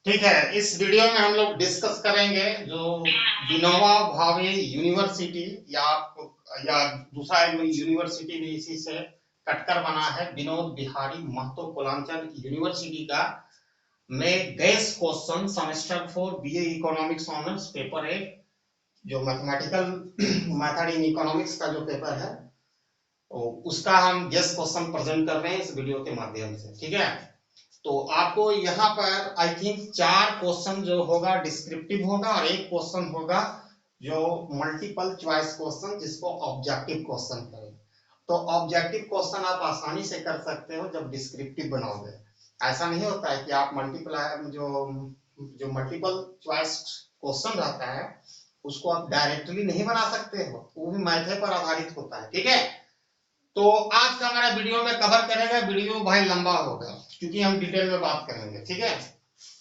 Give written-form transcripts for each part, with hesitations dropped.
ठीक है, इस वीडियो में हम लोग डिस्कस करेंगे जो विनोबा भावे यूनिवर्सिटी या दूसरा यूनिवर्सिटी भी इसी से कटकर बना है, विनोद बिहारी महतो कुलांचल यूनिवर्सिटी का में gas question semester 4 BA economics honours paper 8 जो मैथमेटिकल मेथड इन इकोनॉमिक्स का जो पेपर है तो उसका हम गेस क्वेश्चन प्रेजेंट कर रहे हैं इस वीडियो के माध्यम से। ठीक है, तो आपको यहाँ पर आई थिंक 4 क्वेश्चन जो होगा डिस्क्रिप्टिव होगा और एक क्वेश्चन होगा जो मल्टीपल चॉइस क्वेश्चन जिसको ऑब्जेक्टिव क्वेश्चन करें। तो ऑब्जेक्टिव क्वेश्चन आप आसानी से कर सकते हो जब डिस्क्रिप्टिव बनाओगे। ऐसा नहीं होता है कि आप जो मल्टीपल चॉइस क्वेश्चन रहता है उसको आप डायरेक्टली नहीं बना सकते हो, वो भी मैथड पर आधारित होता है। ठीक है, तो आज का हमारा वीडियो में कवर करेगा, वीडियो भाई लंबा होगा क्योंकि हम डिटेल में बात करेंगे। ठीक है,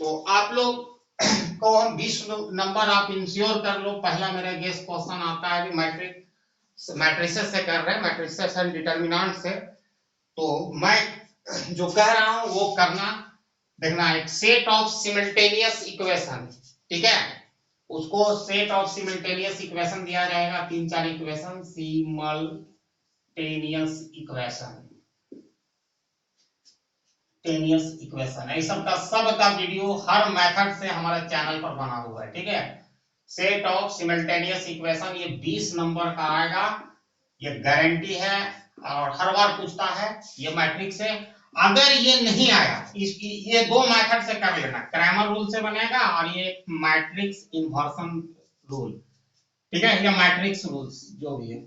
तो आप लोग को हम 20 नंबर आप इंश्योर कर लो। पहला मेरा गेस क्वेश्चन आता है मैट्रिसेस से कर रहे हैं, मैट्रिसेस एंड डिटरमिनेंट से। तो मैं जो कह रहा हूं वो करना देखना, एक सेट ऑफ सिमल्टेनियस इक्वेशन। ठीक है, उसको सेट ऑफ सिमल्टेनियस इक्वेशन दिया जाएगा, 3-4 इक्वेशन टेनियस इक्वेशन है। सबका वीडियो हर मेथड से हमारे चैनल पर बना हुआ है। ठीक है, सेट ऑफ सिमल्टेनियस इक्वेशन ये 20 नंबर का आएगा, ये गारंटी है और हर बार पूछता है ये मैट्रिक्स है। अगर ये नहीं आया ये 2 मेथड से कर लेना, क्रैमर रूल से बनेगा और ये मैट्रिक्स इन्वर्सन रूल। ठीक है, या मैट्रिक्स रूल्स जो भी है।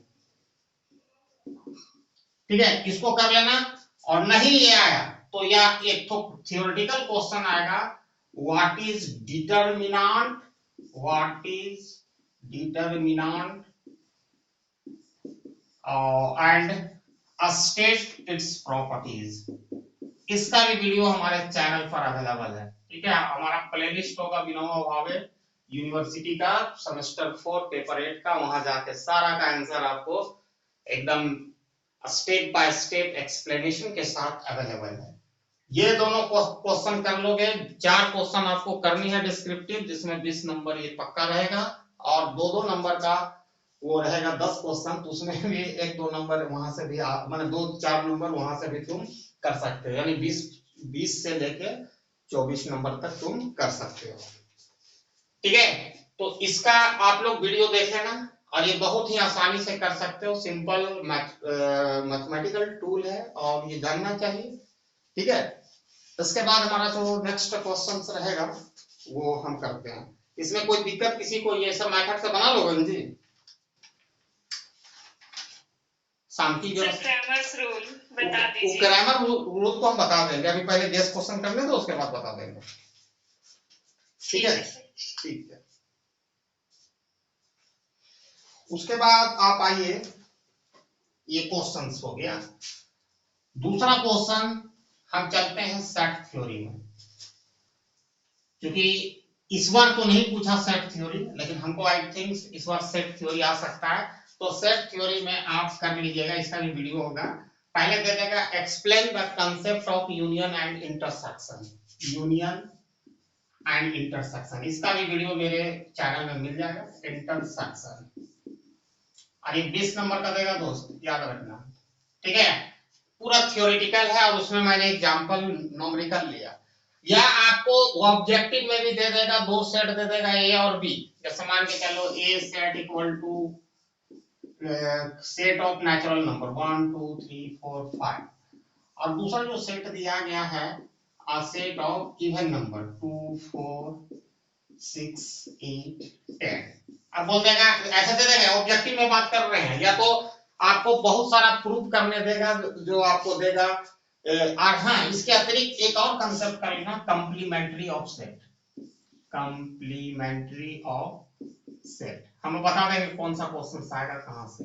ठीक है, इसको कर लेना। और नहीं ये आया तो या एक तो थियोरेटिकल क्वेश्चन आएगा, what is determinant and state its properties. इसका भी वीडियो हमारे चैनल पर अवेलेबल है। ठीक है, हमारा प्लेलिस्ट होगा विनोबा भावे यूनिवर्सिटी का सेमेस्टर 4 पेपर 8 का, वहां जाके सारा का आंसर आपको एकदम स्टेप बाय स्टेप एक्सप्लेनेशन के साथ अवेलेबल है। ये दोनों क्वेश्चन कर लोगे। 4 क्वेश्चन आपको करनी है डिस्क्रिप्टिव, जिसमें 20 नंबर ये पक्का रहेगा और 2-2 नंबर का वो रहेगा 10 क्वेश्चन, तो उसमें भी 1-2 नंबर वहां से भी माने 2-4 नंबर वहां से भी तुम कर सकते हो, यानी 20 से लेके 24 नंबर तक तुम कर सकते हो। ठीक है, तो इसका आप लोग वीडियो देख लेना और ये बहुत ही आसानी से कर सकते हो, सिंपल मैथमेटिकल टूल है और ये जानना चाहिए। ठीक है, इसके बाद हमारा जो नेक्स्ट क्वेश्चन रहेगा वो हम करते हैं। इसमें कोई दिक्कत किसी को ये सब मेथड से बना लोगे जी? शांति जो रूल बता दीजिए। ग्रामर रूल तो हम बता देंगे, अभी पहले गेस क्वेश्चन कर ले तो उसके बाद बता देंगे। ठीक है, ठीक है। उसके बाद आप आइए, ये क्वेश्चंस हो गया। दूसरा क्वेश्चन हम चलते हैं सेट थ्योरी में, क्योंकि इस बार तो नहीं पूछा सेट थ्योरी, लेकिन हमको आई थिंक इस बार सेट थ्योरी आ सकता है। तो सेट थ्योरी में आप कर लीजिएगा, इसका भी वीडियो होगा। पहले दे देगा explain the concept of union and intersection. इसका भी वीडियो मेरे चैनल में मिल जाएगा, इंटरसेक्शन। और ये 20 नंबर का देगा दोस्त, याद रखना। ठीक है, पूरा थ्योरेटिकल है और उसमें मैंने एग्जांपल न्यूमेरिकल लिया। या आपको ऑब्जेक्टिव में भी दे देगा, 2 सेट दे देगा ए और बी। जैसे मान के चलो A set equal to set of natural number 1 2 3 4 5, और दूसरा जो सेट दिया गया है a set of even number 2 4 6 8 10। अब बोल देगा ऐसे दे देगा, ऑब्जेक्टिव में बात कर रहे हैं, या तो आपको बहुत सारा प्रूफ करने देगा जो आपको देगा। और हाँ, इसके अतिरिक्त एक और कंसेप्ट कर लेना, कॉम्प्लीमेंट्री ऑफ सेट। हम बता देंगे कौन सा क्वेश्चन आएगा कहां से।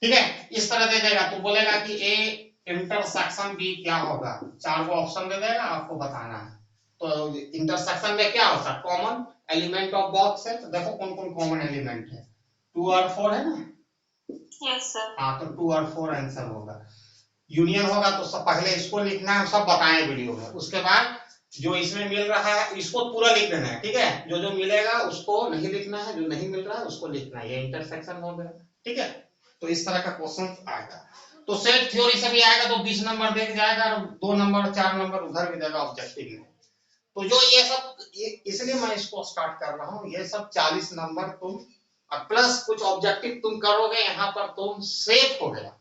ठीक है, इस तरह दे देगा तो बोलेगा कि ए इंटरसेक्शन बी क्या होगा, 4 को ऑप्शन दे देगा, आपको बताना है। तो इंटरसेक्शन में क्या होता है, common element of both set. देखो कौन कौन कॉमन एलिमेंट है, 2 और 4 है ना। Yes sir. हाँ, तो 2 और 4 आंसर होगा। यूनियन होगा तो सब पहले इसको लिखना है, सब बताएं वीडियो में। उसके बाद जो इसमें मिल रहा है इसको पूरा लिख देना है, ठीक है। जो जो मिलेगा उसको नहीं लिखना है, जो नहीं मिल रहा है उसको लिखना है, ये इंटरसेक्शन हो गया, ठीक है। तो इस तरह का क्वेश्चन आएगा। तो सेट थ्योरी से भी आएगा तो 20 नंबर देख जाएगा और 2 नंबर 4 नंबर उधर भी देगा ऑब्जेक्टिव में। तो जो ये सब इसलिए मैं इसको स्टार्ट कर रहा हूँ, ये सब 40 नंबर तुम और प्लस कुछ ऑब्जेक्टिव तुम करोगे यहाँ पर, तुम सेफ हो गया।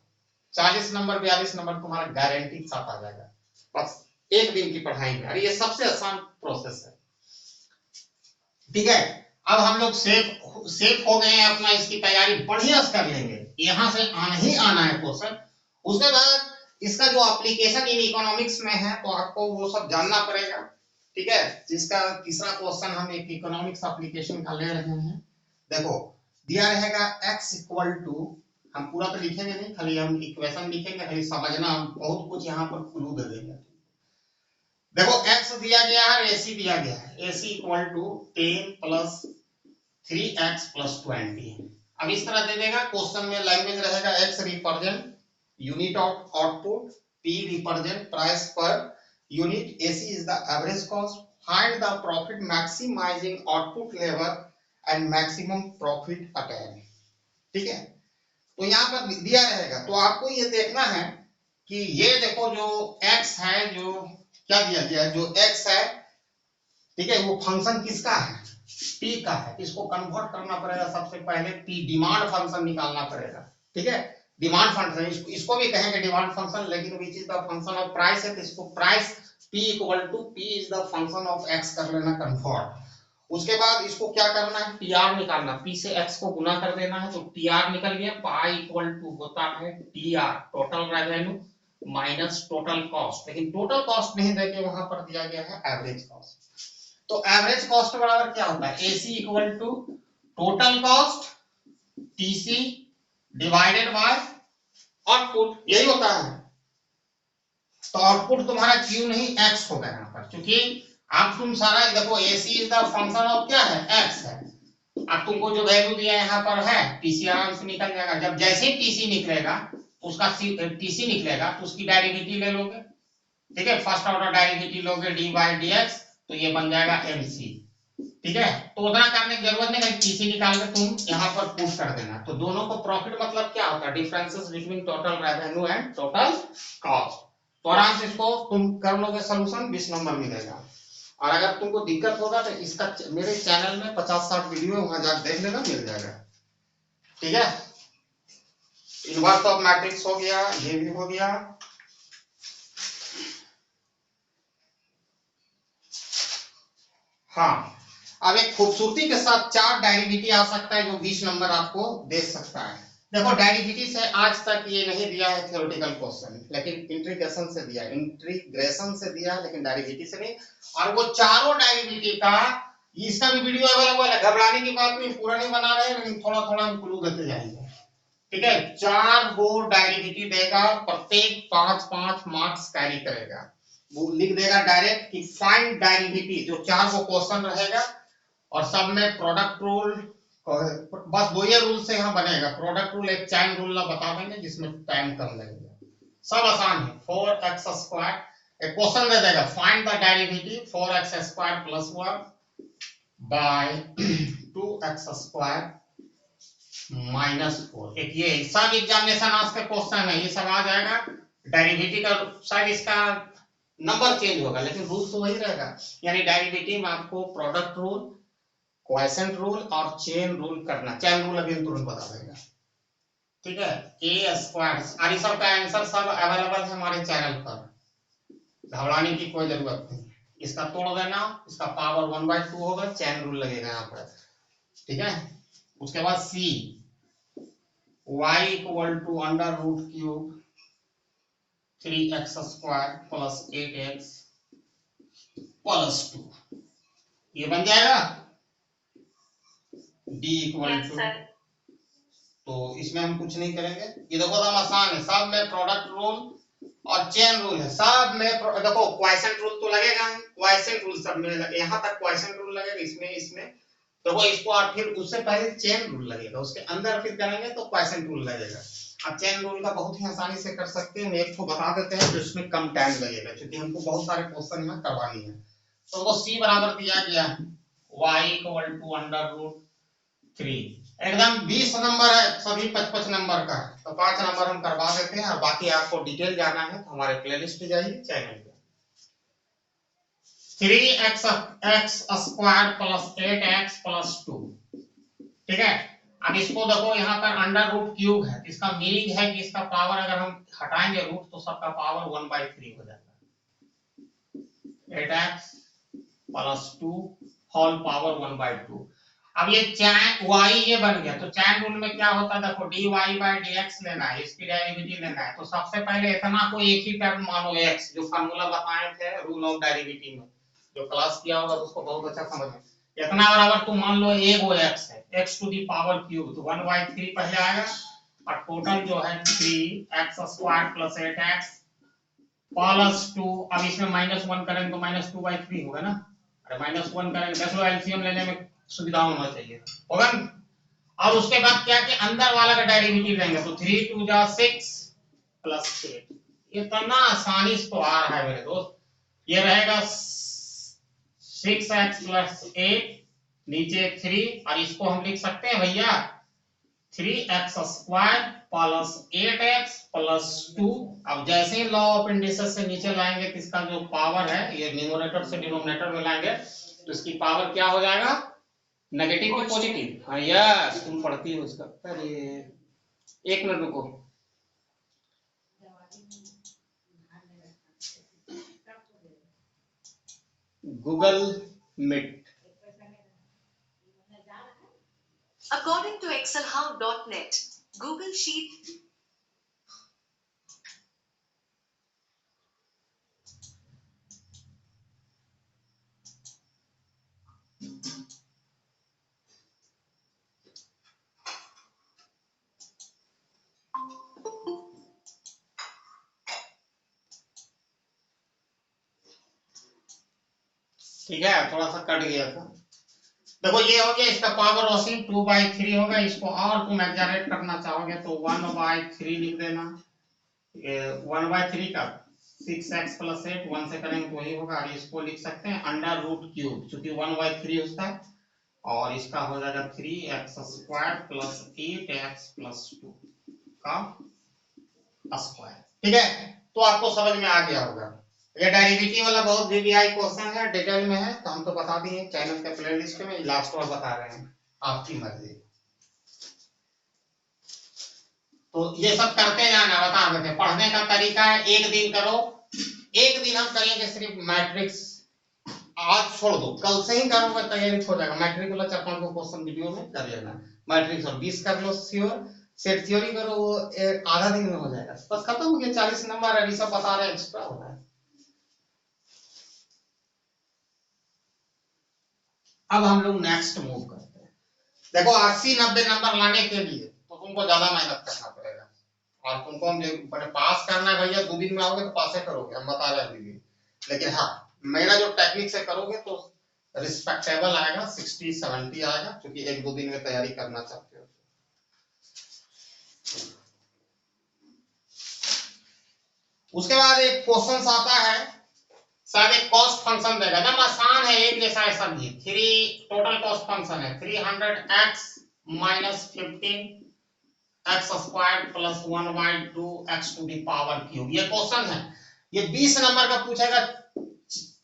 40 नंबर 42 नंबर तुम्हारा गारंटी के साथ आ जाएगा बस एक दिन की पढ़ाई में। अरे ये सबसे आसान प्रोसेस है, ठीक है। अब हम लोग सेफ हो गए हैं, अपना इसकी तैयारी बढ़िया से कर लेंगे, यहाँ से आना ही आना है क्वेश्चन। उसके बाद इसका जो एप्लीकेशन इन इकोनॉमिक्स में है तो आपको वो सब जानना पड़ेगा, ठीक है। जिसका तीसरा क्वेश्चन हम एक इकोनॉमिक्स एप्लीकेशन का ले रहे हैं। देखो दिया रहेगा x इक्वल टू, हम पूरा तो लिखेंगे नहीं, खाली हम इक्वेशन लिखेंगे, खाली समझना, हम बहुत कुछ यहाँ पर क्लू दे देंगे। देखो x दिया गया है, ac दिया गया है, ac equal to 10 plus 3x plus 20। अब इस तरह दे देगा, क्वेश्चन में लैंग्वेज रहेगा x represent unit of output, p represent price per unit, ac is the average cost, find the profit maximising output level and maximum profit attain, ठीक है। तो यहाँ पर दिया रहेगा, तो आपको ये देखना है कि ये देखो जो x है, जो क्या दिया गया है, जो x है, ठीक है, वो फंक्शन किसका है, p का है। इसको कन्वर्ट करना पड़ेगा, सबसे पहले p डिमांड फंक्शन निकालना पड़ेगा, ठीक है। डिमांड फंक्शन इसको भी कहेंगे डिमांड फंक्शन, लेकिन which is the function of price है, तो इसको price p equal to p is the function of x कर लेना कन्वर्ट। उसके बाद इसको क्या करना है, टीआर निकालना, p से x को गुना कर देना है, तो टीआर निकल गया, पाई इक्वल टू होता है TR total revenue minus total cost, लेकिन टोटल कॉस्ट नहीं देके वहां पर दिया गया है एवरेज कॉस्ट। तो एवरेज कॉस्ट बराबर क्या होता है, AC equal to total cost TC divided by output, यही होता है। तो आउटपुट तुम्हारा Q नहीं X होगा यहाँ पर, क्योंकि आप तुम सारा देखो AC is the function of क्या है, X है। अब तुमको जो वैल्यू दिया यहाँ पर है TC आराम से निकल जाएगा, जब जैसे ही TC निकलेगा उसका TC निकलेगा तो उसकी डेरिवेटिव ले लोगे, ठीक है। फर्स्ट ऑर्डर डेरिवेटिव लोगे डी बाई डी एक्स, तो ये बन जाएगा MC, ठीक है। तो उतना करने की जरूरत नहीं है, TC निकाल के तुम यहाँ पर पुट कर देना। तो दोनों को प्रॉफिट मतलब क्या होता है, differences between total revenue and total cost. तो आराम से इसको तुम कर लोगे, सोल्यूशन 20 नंबर मिलेगा। और अगर तुमको दिक्कत होगा तो इसका मेरे चैनल में 50-60 वीडियो वहां जाकर देख लेना, मिल जाएगा, ठीक है। इनवर्स ऑफ मैट्रिक्स हो गया, ये भी हो गया। हाँ, अब एक खूबसूरती के साथ 4 डेरिवेटिव आ सकता है जो 20 नंबर आपको दे सकता है। देखो डेरिवेटिव से आज तक ये नहीं दिया है थ्योरेटिकल क्वेश्चन, लेकिन इंटीग्रेशन से दिया, इंटीग्रेशन से दिया है, लेकिन डेरिवेटिव से नहीं। और वो चारों डेरिवेटिव का इसका भी वीडियो अवेलेबल है, घबराने की बात नहीं, पूरा नहीं बना रहे, लेकिन थोड़ा थोड़ा हम क्लू देते जाएंगे, ठीक है। 4 गो डेरिवेटिव देगा, प्रत्येक 5-5 मार्क्स कैरी करेगा। वो लिख देगा डायरेक्ट कि फाइंड डेरिवेटिव, जो 4 गो क्वेश्चन रहेगा और सब में प्रोडक्ट रूल, बस 2 ही रूल से यहाँ बनेगा। प्रोडक्ट रूल एक चैन रूल बता देंगे जिसमें टाइम कम लगेगा, सब आसान है। 4x स्क्वायर, एक क्वेश्चन दे देगा, find the derivative 4x square plus 1 by 2x square minus 4। एक ये सब एग्जामिनेशन आज का क्वेश्चन है, ये सब आ जाएगा। डेरिवेटिव का शायद इसका नंबर चेंज होगा, लेकिन रूल तो वही रहेगा। यानी डेरिवेटिव में आपको प्रोडक्ट रूल, क्वोशिएंट रूल और चेन रूल करना। चेन रूल अभी तुरंत बता देगा, ठीक है। ए स्क्वायर, और सब का आंसर सब अवेलेबल है हमारे चैनल पर, घबराने की कोई जरूरत नहीं। इसका तोड़ देना, इसका पावर 1/2 होगा, चेन रूल लगेगा यहाँ पर, ठीक है। उसके बाद C y equal to under root cube 3x square plus 8x plus 2, ये बन जाएगा। D इक्वल टू, तो इसमें हम कुछ नहीं करेंगे, ये देखो एकदम आसान है, सब में प्रोडक्ट रूल और चेन रूल है, सब में देखो क्वोशिएंट रूल तो लगेगा, क्वोशिएंट रूल सब में लगेगा, यहाँ तक क्वोशिएंट रूल लगेगा, इसमें देखो इसको, और फिर उससे पहले चेन रूल लगेगा, उसके अंदर फिर करेंगे तो क्वोशिएंट रूल लगेगा। अब चेन रूल का बहुत ही आसानी से कर सकते हैं, एक को बता देते हैं तो इसमें कम टाइम लगेगा, क्योंकि हमको बहुत सारे क्वेश्चन में करवानी है। तो वो c बराबर दिया गया है y equal to under root 3। एकदम 20 नंबर है, सभी 55 नंबर का है, तो 5 नंबर हम करवा देते हैं। और बाकी आपको डिटेल जाना है तो हमारे प्लेलिस्ट पे जाइए चैनल पे। 3x square plus 8x plus 2, ठीक है। अब इसको देखो यहाँ पर अंडर रूट क्यूब है, इसका मीनिंग है कि इसका पावर अगर हम हटाएंगे रूट तो सबका पावर 1/3 हो जाएगा। 8x plus 2 whole power 1/2। अब ये चैन y ये बन गया, तो चैन रूल में क्या होता है देखो, dy बाय dx लेना है, इसकी डेरिवेटिव लेना है। तो सबसे पहले इतना को एक ही टर्म मानो x, जो फार्मूला बताए थे रूल ऑफ डेरिवेटिव में, जो क्लास किया होगा उसको बहुत अच्छा समझ में। इतना बराबर तुम मान लो a वो x है, x to the power cube, तो 1/3 पहले आएगा और टोटल जो है 3x square plus 8x plus 2। अब इसमें -1 करेंगे तो -2/3 होगा ना, अरे -1 करेंगे, देखो एलसीएम लेने में सुविधा होना चाहिए, होगा ना। और उसके बाद क्या कि अंदर वाला का डेरिवेटिव लेंगे, तो 3 2 जा 6 प्लस 8। इतना आसानी से तो आ रहा है मेरे दोस्त। ये रहेगा 6x प्लस 8 नीचे 3, और इसको हम लिख सकते हैं भैया 3x square plus 8x plus 2। अब जैसे ही लॉ ऑफ इंडिसेस से नीचे लाएंगे तो इसका जो पावर है ये न्यूमरेटर से डिनोमिनेटर में लाएंगे तो इसकी पावर क्या हो जाएगा, नेगेटिव की पॉजिटिव। हाँ यस, तुम पढ़ती हो इसका। अरे एक मिनट रुको, Google Meet. According to excelhow.net, Google Sheet ठीक है, थोड़ा सा कट गया था। देखो ये हो गया, इसका पावर वॉशिंग 2/3 होगा। इसको और तुम एग्जैगरेट करना चाहोगे तो 1/3 लिख देना। 1/3 का 6x प्लस 8 1 से करेंगे तो वही होगा। और इसको लिख सकते हैं अंडर रूट क्यूब, क्योंकि 1/3 उसका है, और इसका हो जाएगा 3x square plus 8x plus 2 का स्क्वायर। ठीक है, तो आपको समझ में आ गया होगा। ये डेरिवेटिव वाला बहुत वीवीआई क्वेश्चन है, डिटेल में है, तो हम तो बता दिए चैनल के प्लेलिस्ट में, लास्ट बार बता रहे हैं, आपकी मर्जी। तो ये सब करते जाना, बता देते। पढ़ने का तरीका है, एक दिन करो, एक दिन हम करेंगे सिर्फ मैट्रिक्स, आज छोड़ दो, कल से ही करोगे तैयारी हो जाएगा। मैट्रिक वाला 4-5 क्वेश्चन वीडियो में कर लेना, मैट्रिक्स और 20 कर लो श्योर। सेट थ्योरी करो, वो आधा दिन में हो जाएगा, बस खत्म हो गया। 40 नंबर अभी सब बता रहे हैं, एक्स्ट्रा हो रहा है। अब हम लोग नेक्स्ट मूव करते हैं। देखो 80-90 नंबर लाने के लिए तो तुमको ज्यादा मेहनत करना पड़ेगा, और तुमको हम पास करना है भैया, 2 दिन में आओगे तो पास करोगे, हम बता रहे हैं। लेकिन हाँ, मेरा जो टेक्निक से करोगे तो रिस्पेक्टेबल आएगा, 60-70 आएगा, क्योंकि 1-2 दिन में तैयारी करना चाहते हो। उसके बाद एक क्वेश्चन आता है, शायद एक कॉस्ट फंक्शन देगा, एकदम आसान है, एक जैसा है सब। 3 टोटल कॉस्ट फंक्शन है, 300x minus 15 x square plus 1/2 x to the power cube. ये क्वेश्चन है, ये 20 नंबर का पूछेगा।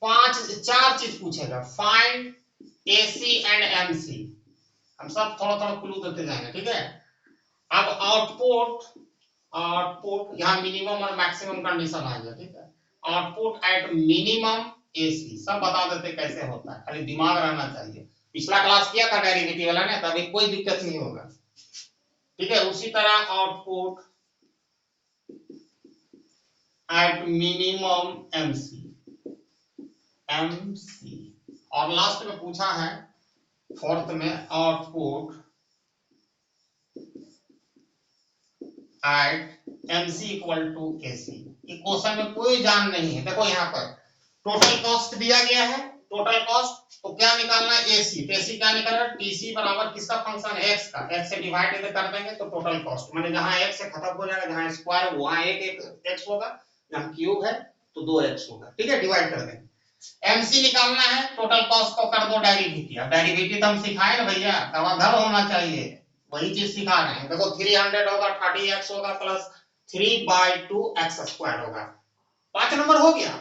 4 चीज पूछेगा, फाइंड AC एंड MC। हम सब थोड़ा थोड़ा क्लू देते जाएंगे, ठीक है। अब आउटपुट यहाँ मिनिमम और मैक्सिमम कंडीशन आ गया, ठीक है। आउटपुट एट मिनिमम AC सब बता देते कैसे होता है, खाली दिमाग रहना चाहिए। पिछला क्लास किया था डेरिवेटिव वाला ने, तभी कोई दिक्कत नहीं होगा, ठीक है। उसी तरह आउटपुट एट मिनिमम MC, और लास्ट में पूछा है 4th में output at MC equal to AC। ये क्वेश्चन में कोई जान नहीं है। देखो यहाँ पर टोटल कॉस्ट दिया गया है, टोटल कॉस्ट तो क्या निकालना है, AC। AC क्या निकालना, TC बराबर किसका फंक्शन है, x का, x से डिवाइड कर देंगे तो टोटल कॉस्ट, माने जहां x से खत्म हो जाएगा, जहां स्क्वायर वहां एक x होगा, जहां क्यूब है तो 2x होगा, ठीक है, डिवाइड कर देंगे। एमसी निकालना है, टोटल कॉस्ट को कर दो डेरिवेटिव। अब डेरिवेटिव तो हम सिखाए ना भैया, कर्वाधर होना चाहिए, वही चीज सिखा रहे हैं। देखो 300 होगा, 30x होगा प्लस 3/2x² होगा, 5 नंबर हो गया।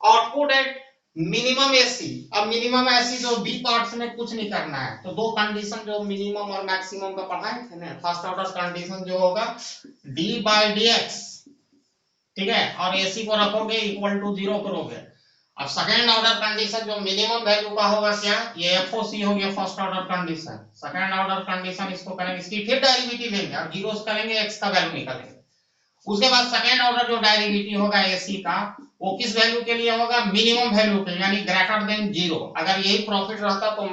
Output at minimum AC. अब मिनिमम एसी जो बी पार्ट्स में कुछ नहीं करना है, तो दो कंडीशन जो मिनिमम और मैक्सिमम का पढ़ाए थे ना, फर्स्ट ऑर्डर कंडीशन जो होगा d/dx, ठीक है, और एसी को रखोगे इक्वल टू 0 करोगे। अब सेकंड ऑर्डर कंडीशन जो मिनिमम वैल्यू का होगा क्या, ये एफओसी हो गया first order condition. Second order condition इसको करेंगे, इसकी फिर डेरिवेटिव लेंगे और जीरोस करेंगे, एक्स का वैल्यू निकालेंगे। उसके बाद सेकंड ऑर्डर जो डेरिवेटिव होगा एसी का, वो किस वैल्यू के लिए होगा, मिनिमम वैल्यू के, यानी ग्रेटर देन 0। अगर यही प्रॉफिट रहता तो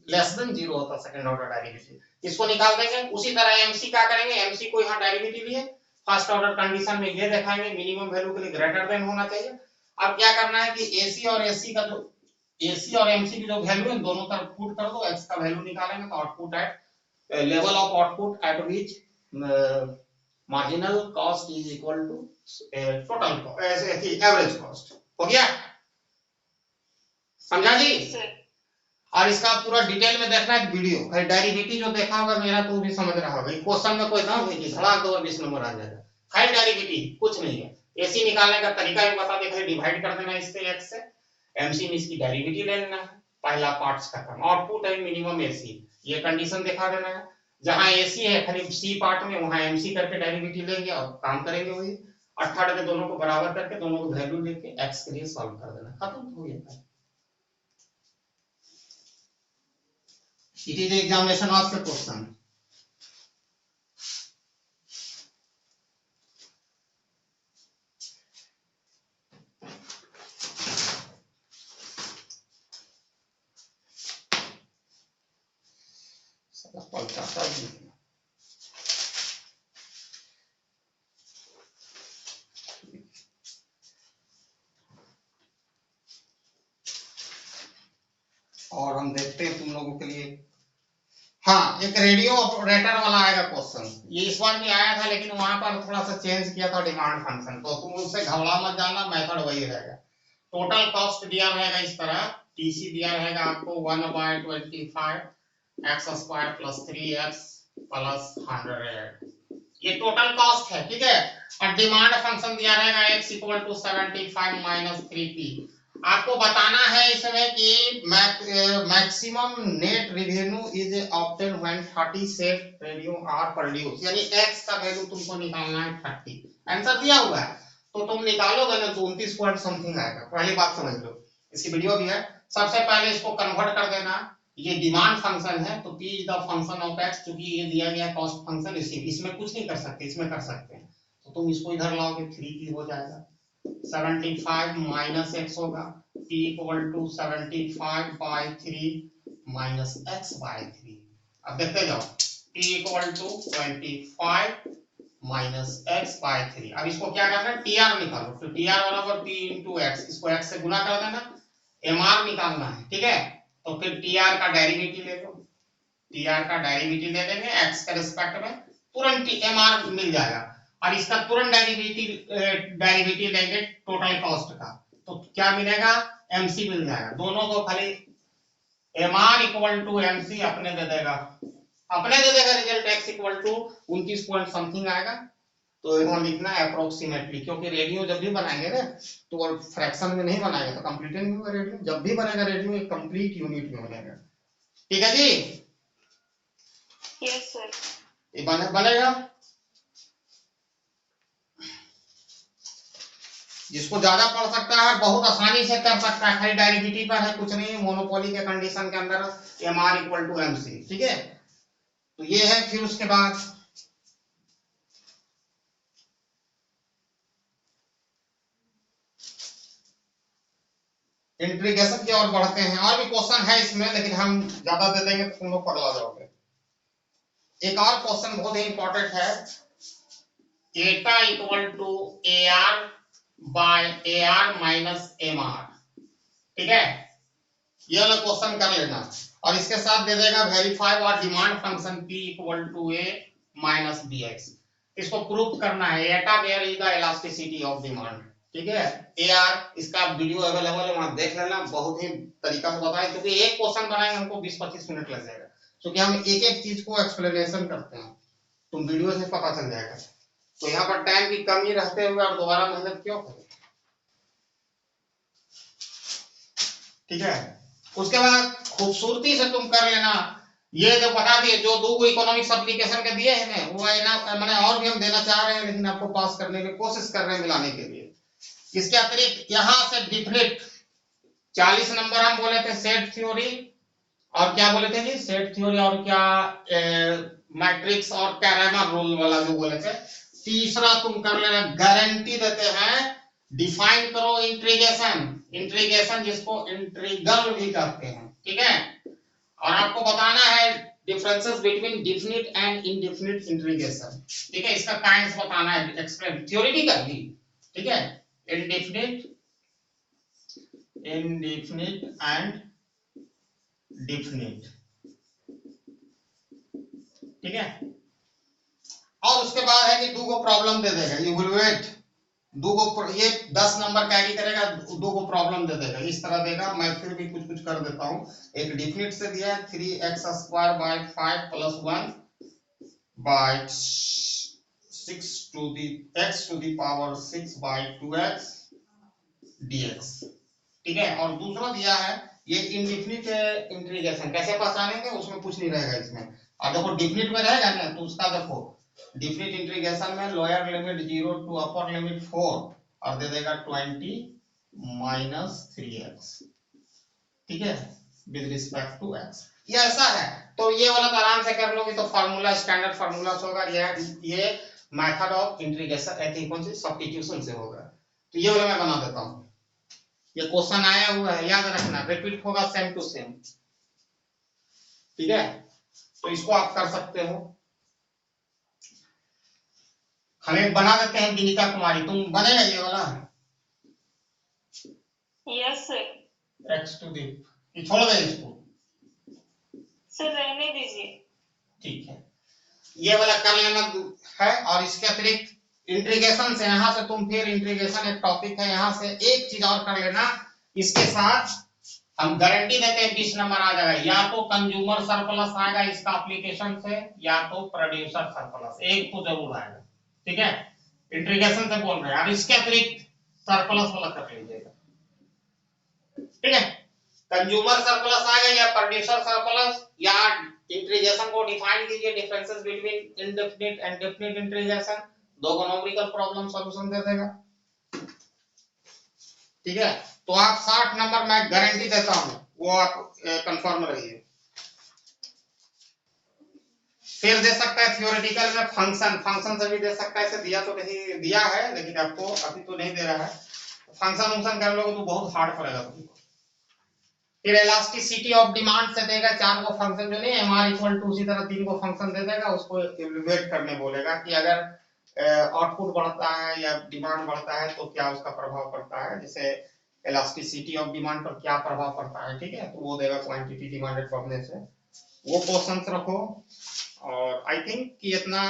लेस देन 0 होता सेकंड ऑर्डर डेरिवेटिव, इसको निकाल देंगे। उसी तरह एमसी क्या करेंगे, एमसी को यहाँ डेरिवेटिव लिए फर्स्ट ऑर्डर कंडीशन में ये दिखाएंगे मिनिमम वैल्यू के लिए ग्रेटर देन होना चाहिए। अब क्या करना है कि एसी और एसी का जो एसी और एमसी की जो वैल्यू है दोनों तरफ पुट कर दो, एक्स का वैल्यू निकालेंगे तो output at level of output at which marginal cost is equal to total average cost. हो गया, समझा जी? सर और इसका पूरा डिटेल में देखना है वीडियो, खाली डेरिवेटिव जो देखा होगा मेरा तो भी समझ रहा होगा। क्वेश्चन में कोई नाम है कि धड़ाक 2 और 20 नंबर आ जाएगा। खाली डेरिवेटिव, कुछ नहीं है। एसी निकालने का तरीका भी बता दे, खाली डिवाइड कर देना इससे x से, एमसी में इसकी डेरिवेटिव ले लेना है, पहला पार्ट्स खत्म। आउटपुट है मिनिमम एसी, ये कंडीशन दिखा देना है। जहां एसी है खाली सी पार्ट में, वहां एमसी करके डेरिवेटिव लेंगे और काम करेंगे वही। और थर्ड में दोनों को बराबर करके दोनों को वैल्यू लेके x के लिए सॉल्व कर देना, खत्म हो गया। It is examination of the question. और हम देखते हैं तुम लोगों के लिए, हाँ एक रेडियो ऑपरेटर वाला आएगा क्वेश्चन। ये इस बार भी आया था लेकिन वहां पर थोड़ा सा चेंज किया था डिमांड फंक्शन, तो तुम उससे घबरा मत जाना, मेथड वही रहेगा। टोटल कॉस्ट दिया रहेगा इस तरह, टीसी दिया रहेगा आपको 1/25 x² प्लस 3x प्लस 100, ये टोटल कॉस्ट है, ठीक है। और डिमांड फंक्शन दिया रहेगा x equal to 75 minus 3p। आपको बताना है इसमें कि maximum net revenue is obtained when 30 set radio are produce, यानी x का वैल्यू तुमको निकालना है 30। आंसर दिया हुआ है तो तुम निकालोगे ना तो 29 पॉइंट समथिंग आएगा। पहली बात समझ लो, इसकी वीडियो भी है। सबसे पहले इसको कन्वर्ट कर देना, ये डिमांड फंक्शन है तो p is the function of x, क्योंकि ये दिया गया कॉस्ट फंक्शन, इसमें कुछ नहीं कर सकते, इसमें कर सकते हैं। तो तुम इसको इधर लाओगे 3p हो जाएगा, 75 माइनस x होगा, p equal to 75/3 minus x by 3। अब देखते जाओ, p equal to 25 minus x by 3। अब इसको क्या करना है, tr निकालो, तो tr बराबर p इंटू x, इसको x से गुना कर देना, mr निकालना है, ठीक है। तो फिर tr का डेरिवेटिव ले लो, tr का डेरिवेटिव ले लेंगे x के रिस्पेक्ट में, तुरंत mr मिल जाएगा। और इसका तुरंत डेरिवेटिव लेंगे टोटल कॉस्ट का, तो क्या मिलेगा, mc मिल जाएगा। दोनों को खाली mr इक्वल टू mc अपने दे देगा result x equal to 29 point something आएगा। तो यहाँ लिखना है अप्रोक्सीमेटली, क्योंकि रेडियो जब भी बनाएंगे ना तो फ्रैक्शन में नहीं बनाएगा तो कंप्लीट नहीं होगा रेडियो, जब भी बनेगा रेडियो एक कंप्लीट यूनिट में बनेगा, ठीक है जी? Yes sir. ये बनेगा। जिसको ज्यादा पढ़ सकता है बहुत आसानी से कर सकता है, खाली डेरिवेटिव पर है, कुछ नहीं, मोनोपोली के कंडीशन के अंदर mr इक्वल टू mc, ठीक है। तो ये है, फिर उसके बाद इंटीग्रेशन की ओर बढ़ते हैं। और भी क्वेश्चन है इसमें लेकिन हम ज्यादा दे देंगे तो तुम लोग पगला जाओगे। एक और क्वेश्चन बहुत ही इंपॉर्टेंट है, eta equal to AR by AR minus MR, ठीक है। ये वाला क्वेश्चन कर लेना और इसके साथ दे देगा वेरीफाई और demand function p equal to a minus bx। इसको प्रूफ करना है, eta where is the elasticity of demand, ठीक है। AR इसका वीडियो अवेलेबल है, वहां देख लेना, बहुत ही तरीका से बताएं, क्योंकि एक क्वेश्चन बनाएंगे हमको 20-25 मिनट लग जाएगा, क्योंकि हम एक एक चीज को एक्सप्लेनेशन करते हैं, तुम वीडियो से पता चल जाएगा। तो यहाँ पर टाइम की कमी रहते हुए और दोबारा मेहनत क्यों करें, ठीक है। उसके बाद खूबसूरती से तुम कर लेना, ये जो बता दिए, जो दो इकोनॉमिक्स एप्लीकेशन के दिए हैं ना, वो है ना, मैंने और भी हम देना चाह रहे हैं, लेकिन आपको पास करने की कोशिश कर रहे हैं मिलाने के लिए। इसके अतिरिक्त यहाँ से डिफिनिट 40 नंबर हम बोले थे सेट थ्योरी, और क्या बोले थे जी, सेट थ्योरी और क्या मैट्रिक्स और कैरेमर रूल वाला जो बोले थे। तीसरा तुम कर लेना, गारंटी देते हैं, डिफाइन करो इंट्रीगेशन, इंट्रीगेशन जिसको इंट्रीगल भी कहते हैं, ठीक है। और आपको बताना है differences between definite and indefinite integration, ठीक है। इसका काइंड्स बताना है, एक्सप्लेन, थ्योरी भी करनी, ठीक है। इनडिफिनिट, इनडिफिनिट एंड डिफिनिट, ठीक है। और उसके बाद है कि दो को प्रॉब्लम दे देगा, इवैल्यूएट, दो को, ये 10 नंबर कैरी करेगा, दो को प्रॉब्लम दे देगा, इस तरह देगा। मैं फिर भी कुछ कुछ कर देता हूं। एक डिफिनिट से दिया है 3x² by 5 + 1 by 6 to the x to the power 6 by 2x dx, ठीक है। और दूसरा दिया है ये इनडिफिनिट इंटीग्रेशन, कैसे पहचानेंगे, उसमें कुछ नहीं रहेगा इसमें। और देखो डिफिनिट में रहेगा ना, तो उसका देखो डिफिनिट इंटीग्रेशन में lower limit 0 to upper limit 4 और दे देगा 20 - 3x, ठीक है, विद रिस्पेक्ट टू x। ये ऐसा है, तो ये वाला तो आराम से कर लोगे, तो फार्मूला स्टैंडर्ड फार्मूला होगा, ये method of integration, I think कौन सी सब्स्टिट्यूशन से होगा। तो ये वाला मैं बना देता हूं, ये क्वेश्चन आया हुआ है, याद रखना, रिपीट होगा सेम टू सेम, ठीक है। तो इसको आप कर सकते हो। हम एक बना देते हैं, विनीता कुमारी, तुम बनेगा ये वाला, yes sir. x to the, ये छोड़ दे इसको, सर रहने दीजिए। ठीक है, ये वाला कर लेना है। और इसके अतिरिक्त इंटीग्रेशन से, यहां से तुम फिर इंटीग्रेशन एक टॉपिक है, यहां से एक चीज और कर लेना, इसके साथ हम गारंटी देते हैं 20 नंबर आ जाएगा, या तो कंज्यूमर सरप्लस आएगा इसका एप्लीकेशन से, या तो प्रोड्यूसर सरप्लस, एक तो जरूर आएगा, ठीक है। इंटीग्रेशन से बोल रहे हैं, अब इसके अतिरिक्त सरप्लस वाला कर लीजिएगा, ठीक है। कंज्यूमर सरप्लस आएगा या प्रोड्यूसर सरप्लस, या इंटीग्रेशन को डिफाइन कीजिए, differences between indefinite and definite integration, दो को न्यूमेरिकल प्रॉब्लम सॉल्यूशन दे देगा, ठीक है। तो आप 60 नंबर मैं गारंटी देता हूं, वो आप कंफर्म रहिए। फिर दे सकता है थ्योरेटिकल में फंक्शन, फंक्शन से भी दे सकता है, इसे दिया तो नहीं, दिया है लेकिन आपको अभी तो नहीं दे रहा है। फंक्शन फंक्शन कर लोगे तो बहुत हार्ड पड़ेगा तुमको। फिर इलास्टिसिटी ऑफ डिमांड से देगा 4 को फंक्शन, जो नहीं है m = उसी तरह 3 को फंक्शन दे देगा, उसको इवैल्यूएट करने बोलेगा कि अगर आउटपुट बढ़ता है या डिमांड बढ़ता है तो क्या उसका प्रभाव पड़ता है, जैसे इलास्टिसिटी ऑफ डिमांड पर क्या प्रभाव पड़ता है, ठीक है। तो वो देगा क्वांटिटी डिमांडेड बढ़ने से, वो क्वेश्चंस रखो। और आई थिंक कि इतना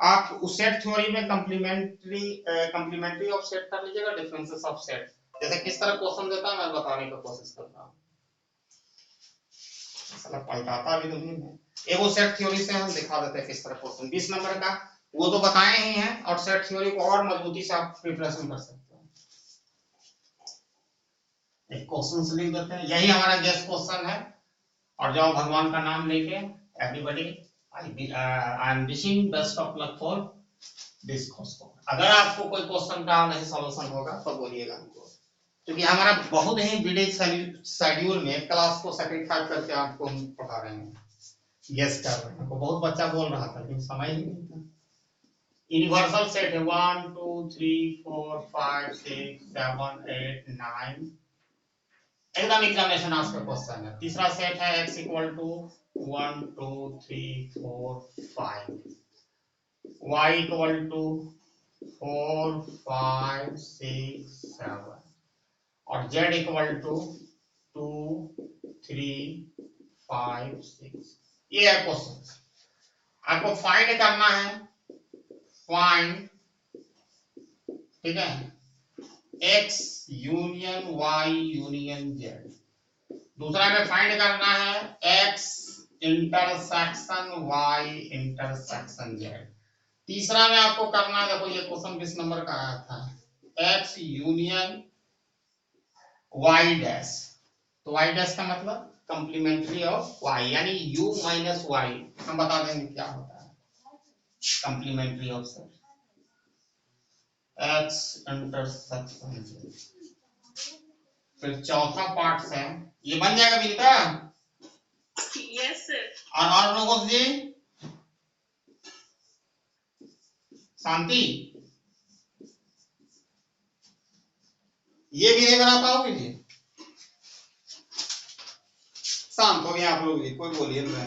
आप उस सेट थ्योरी में कंप्लीमेंट्री ऑफ सेट कर लीजिएगा, डिफरेंसेस ऑफ सेट, जैसे किस तरह क्वेश्चन देता है मैं बताने की कोशिश करता हूं, साला पलटाता भी नहीं है। एगो सेट थ्योरी से हम दिखा देते हैं किस तरह क्वेश्चन 20 नंबर का, वो तो बताए ही हैं, और सेट थ्योरी को और मजबूती से आप प्रिपरेशन कर सकते हैं। एक क्वेश्चन लिख देते हैं, यही हमारा गेस्ट क्वेश्चन है, और जाओ भगवान का नाम लेके, everybody I am wishing best of luck for this question. अगर आपको कोई क्वेश्चन का नहीं सॉल्यूशन होगा तो बोलिएगा हमको, क्योंकि हमारा बहुत ही बिजी शेड्यूल में क्लास को सैक्रिफाइस करके आपको हम पढ़ा रहे हैं, गेस कर रहे हैं। बहुत बच्चा बोल रहा था लेकिन समय ही नहीं था। यूनिवर्सल सेट है 1 2 3 4 5 6 7 8 9, एकदम एग्जामिनेशन आज का क्वेश्चन है। तीसरा सेट है x = 1 2 3 4 5, y = 4 5 6 7, और z = 2 3 5 6। ये है क्वेश्चन, आपको फाइंड करना है, फाइंड, ठीक है, x union y union z। दूसरा में फाइंड करना है x intersection y intersection z। तीसरा में आपको करना है, देखो ये क्वेश्चन 20 नंबर का आया था, x यूनियन y डैश। तो y डैश का मतलब कंप्लीमेंट्री ऑफ y, यानी u माइनस y। हम बता देंगे क्या होता है complementary of x intersection z। फिर चौथा पार्ट से ये बन जाएगा विनीता। Yes, sir. और लोगों जी शांति, ये भी नहीं बना पाओगे जी? शांत हो गए आप लोग भी, कोई बोलिए नहीं,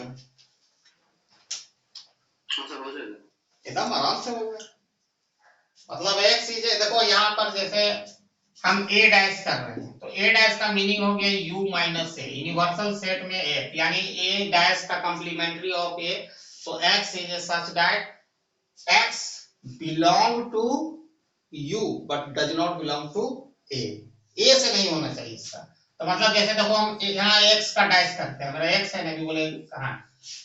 एकदम आराम से हो गया। मतलब एक चीज है, देखो यहाँ पर जैसे हम a डैश कर रहे हैं, तो a डैश का मीनिंग हो गया u minus a, universal set में a, यानी a डैश का कॉम्प्लीमेंट्री ऑफ a। तो x is such that x belong to u but does not belong to a। a से नहीं होना चाहिए इसका। तो मतलब जैसे देखो हम यहाँ x का डैश करते हैं, मेरा x है, नहीं बोले कहाँ,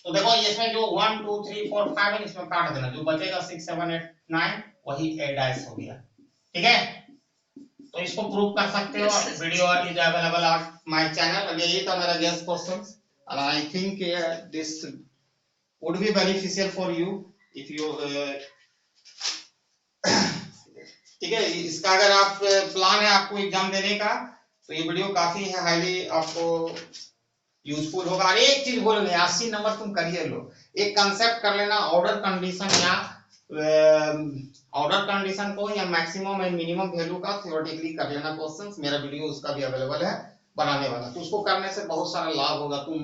तो देखो इसमें जो 1 2 3 4 5 है, इसमें काट देना, जो बचेगा 6 7 8 9 वही a डैश हो गया। ठीक है, तो इसको प्रूव कर सकते हो। Video is available on my channel. यही था मेरा guest question, and I think this would be beneficial for you if you ठीक है। इसका अगर आप प्लान है आपको एग्जाम देने का, तो ये वीडियो काफी है हाईली आपको यूजफुल होगा। और एक चीज बोलेंगे, 80 नंबर तुम करिए लो, एक कंसेप्ट कर लेना, ऑर्डर कंडीशन या ऑर्डर कंडीशन को या मैक्सिमम एंड मिनिमम वैल्यू का थ्योरेटिकली कर लेना क्वेश्चंस। मेरा वीडियो उसका भी अवेलेबल है बनाने वाला, तो उसको करने से बहुत सारा लाभ होगा। तुम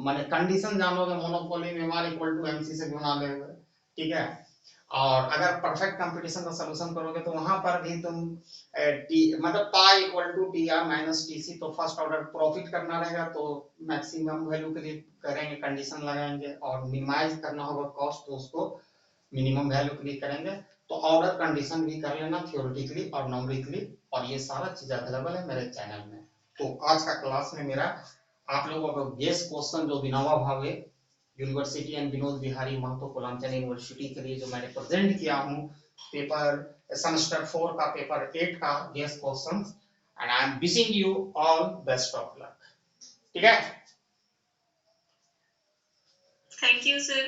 माने कंडीशन जानोगे, monopoly memory equal to MC से भी बना लेंगे। ठीक है, और अगर परफेक्ट कंपटीशन का सॉल्यूशन करोगे तो वहां पर भी तुम मतलब pi equal to T R minus T C, तो फर्स्ट ऑर्डर प्रॉफिट करना रहेगा तो मैक्सिमम वैल्यू के लिए करेंगे, कंडीशन लगाएंगे, और मिनिमाइज करना होगा कॉस्ट तो उसको मिनिमम वैल्यू के लिए करेंगे। तो ऑर्डर कंडीशन भी कर लेना थ्योरेटिकली और न्यूमेरिकली, और ये सारा चीज अवेलेबल है मेरे चैनल में। तो आज का क्लास में मेरा आप लोगों का गेस्ट क्वेश्चन जो Vinoba Bhave university and Vinod Bihari Mahato Koyalanchal university के लिए जो मैंने प्रेजेंट किया हूँ, पेपर सेमेस्टर 4 का पेपर 8 का guest question, and I am wishing you all best of luck. ठीक है, Thank you, sir.